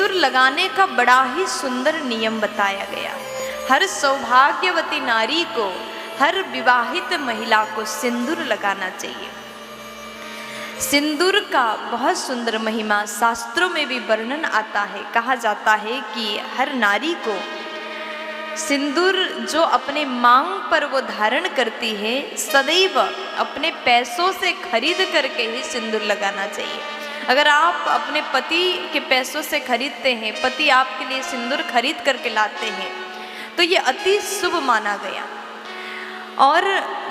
सिंदूर लगाने का बड़ा ही सुंदर नियम बताया गया। हर सौभाग्यवती नारी को, हर विवाहित महिला को सिंदूर लगाना चाहिए। सिंदूर का बहुत सुंदर महिमा शास्त्रों में भी वर्णन आता है। कहा जाता है कि हर नारी को सिंदूर जो अपने मांग पर वो धारण करती है, सदैव अपने पैसों से खरीद करके ही सिंदूर लगाना चाहिए। अगर आप अपने पति के पैसों से खरीदते हैं, पति आपके लिए सिंदूर खरीद करके लाते हैं, तो ये अति शुभ माना गया। और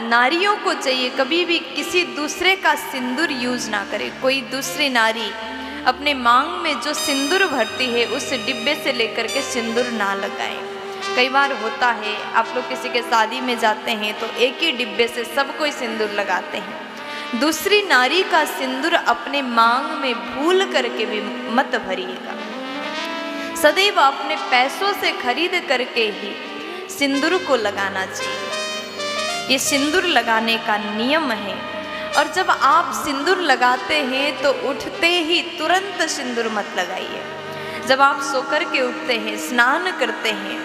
नारियों को चाहिए कभी भी किसी दूसरे का सिंदूर यूज ना करे। कोई दूसरी नारी अपने मांग में जो सिंदूर भरती है उस डिब्बे से लेकर के सिंदूर ना लगाए। कई बार होता है, आप लोग किसी के शादी में जाते हैं तो एक ही डिब्बे से सब कोई सिंदूर लगाते हैं। दूसरी नारी का सिंदूर अपने मांग में भूल करके भी मत भरिएगा। सदैव अपने पैसों से खरीद करके ही सिंदूर को लगाना चाहिए। ये सिंदूर लगाने का नियम है। और जब आप सिंदूर लगाते हैं तो उठते ही तुरंत सिंदूर मत लगाइए। जब आप सोकर के उठते हैं, स्नान करते हैं,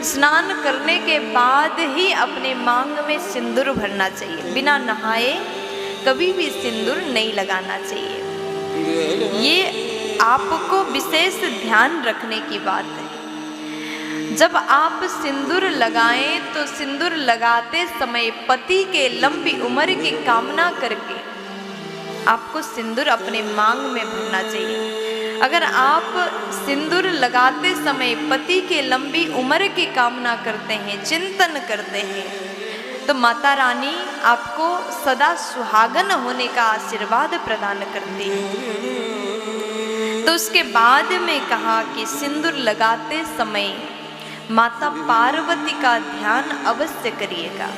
स्नान करने के बाद ही अपने मांग में सिंदूर भरना चाहिए। बिना नहाए कभी भी सिंदूर नहीं लगाना चाहिए। ये आपको विशेष ध्यान रखने की बात है। जब आप सिंदूर लगाएं तो सिंदूर लगाते समय पति के लंबी उम्र की कामना करके आपको सिंदूर अपने मांग में भरना चाहिए। अगर आप सिंदूर लगाते समय पति के लंबी उम्र की कामना करते हैं, चिंतन करते हैं, तो माता रानी आपको सदा सुहागन होने का आशीर्वाद प्रदान करती है। तो उसके बाद में कहा कि सिंदूर लगाते समय माता पार्वती का ध्यान अवश्य करिएगा।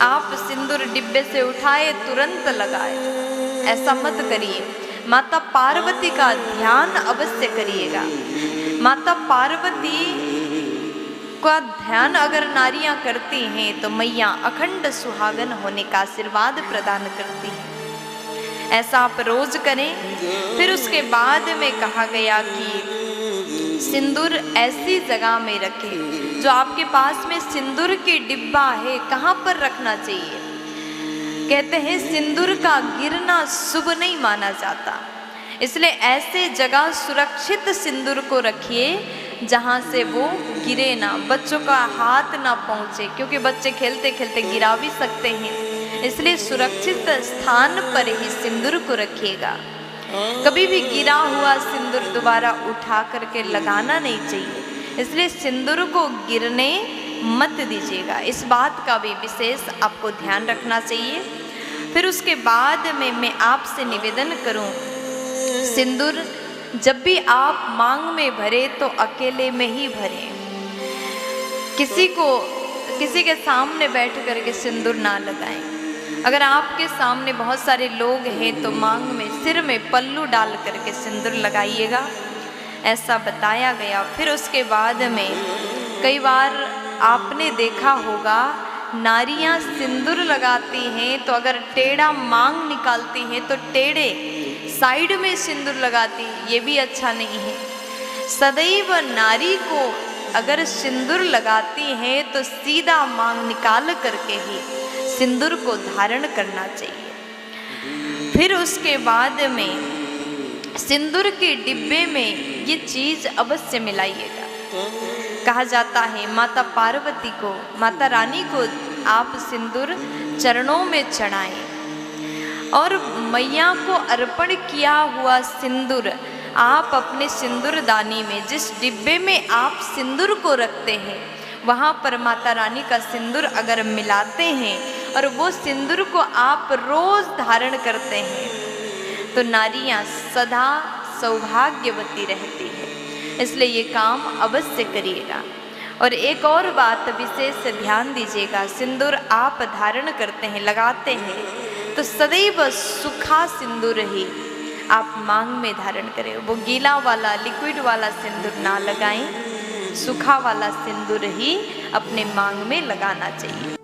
आप सिंदूर डिब्बे से उठाए तुरंत लगाए, ऐसा मत करिए। माता पार्वती का ध्यान अवश्य करिएगा। माता पार्वती का ध्यान अगर नारियां करती हैं तो मैया अखंड सुहागन होने का आशीर्वाद प्रदान करती हैं। ऐसा आप रोज करें। फिर उसके बाद में कहा गया कि सिंदूर ऐसी जगह में रखें। जो आपके पास में सिंदूर की डिब्बा है, कहाँ पर रखना चाहिए? कहते हैं सिंदूर का गिरना शुभ नहीं माना जाता, इसलिए ऐसे जगह सुरक्षित सिंदूर को रखिए जहाँ से वो गिरे ना, बच्चों का हाथ ना पहुँचे, क्योंकि बच्चे खेलते खेलते गिरा भी सकते हैं। इसलिए सुरक्षित स्थान पर ही सिंदूर को रखिएगा। कभी भी गिरा हुआ सिंदूर दोबारा उठा करके लगाना नहीं चाहिए। इसलिए सिंदूर को गिरने मत दीजिएगा। इस बात का भी विशेष आपको ध्यान रखना चाहिए। फिर उसके बाद में मैं आपसे निवेदन करूं, सिंदूर जब भी आप मांग में भरे तो अकेले में ही भरें। किसी के सामने बैठ करके सिंदूर ना लगाएं। अगर आपके सामने बहुत सारे लोग हैं तो मांग में सिर में पल्लू डाल करके सिंदूर लगाइएगा, ऐसा बताया गया। फिर उसके बाद में कई बार आपने देखा होगा नारियां सिंदूर लगाती हैं तो अगर टेढ़ा मांग निकालती हैं तो टेढ़े साइड में सिंदूर लगाती, ये भी अच्छा नहीं है। सदैव नारी को अगर सिंदूर लगाती हैं तो सीधा मांग निकाल करके ही सिंदूर को धारण करना चाहिए। फिर उसके बाद में सिंदूर के डिब्बे में ये चीज अवश्य मिलाइएगा। कहा जाता है माता पार्वती को, माता रानी को आप सिंदूर चरणों में चढ़ाएं और मैया को अर्पण किया हुआ सिंदूर आप अपने सिंदूरदानी में, जिस डिब्बे में आप सिंदूर को रखते हैं, वहाँ पर माता रानी का सिंदूर अगर मिलाते हैं और वो सिंदूर को आप रोज धारण करते हैं तो नारियां सदा सौभाग्यवती रहती है। इसलिए ये काम अवश्य करिएगा। और एक और बात विशेष ध्यान दीजिएगा, सिंदूर आप धारण करते हैं, लगाते हैं तो सदैव सूखा सिंदूर ही आप मांग में धारण करें। वो गीला वाला लिक्विड वाला सिंदूर ना लगाएं, सूखा वाला सिंदूर ही अपने मांग में लगाना चाहिए।